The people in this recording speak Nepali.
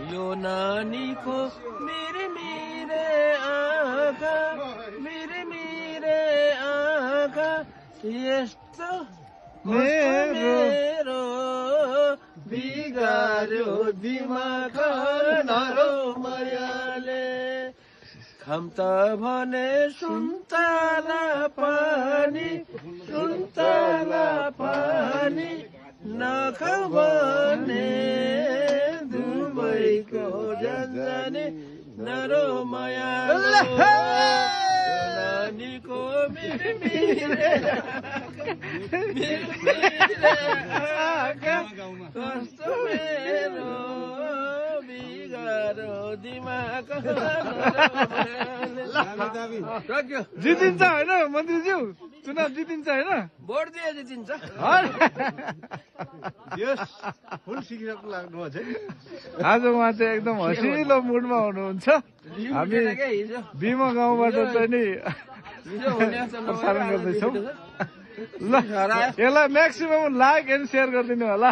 यो नानीको मेरे मेरे आँखा मेरे आँखा यस्तो मेरो बिगार्यो दिमाग नरो मायाले खम्ता भने सुन्तला पानी नखाऊ भने दुबईको जाने नरो माया नानीको मेरे आँखा कस्तो मेरो बिगारो दिमाग जितिन्छ होइन मन्त्रीज्यू चुनाव जितिन्छ होइन भोट दिए जितिन्छ फुल सिकिसक्नु लाग्नु चाहिँ आज उहाँ चाहिँ एकदम हँसिलो मुडमा हुनुहुन्छ हामी बिमा गाउँबाट चाहिँ नि प्रसारण गर्दैछौँ ल यसलाई म्याक्सिमम लाइक एन्ड सेयर गरिदिनु होला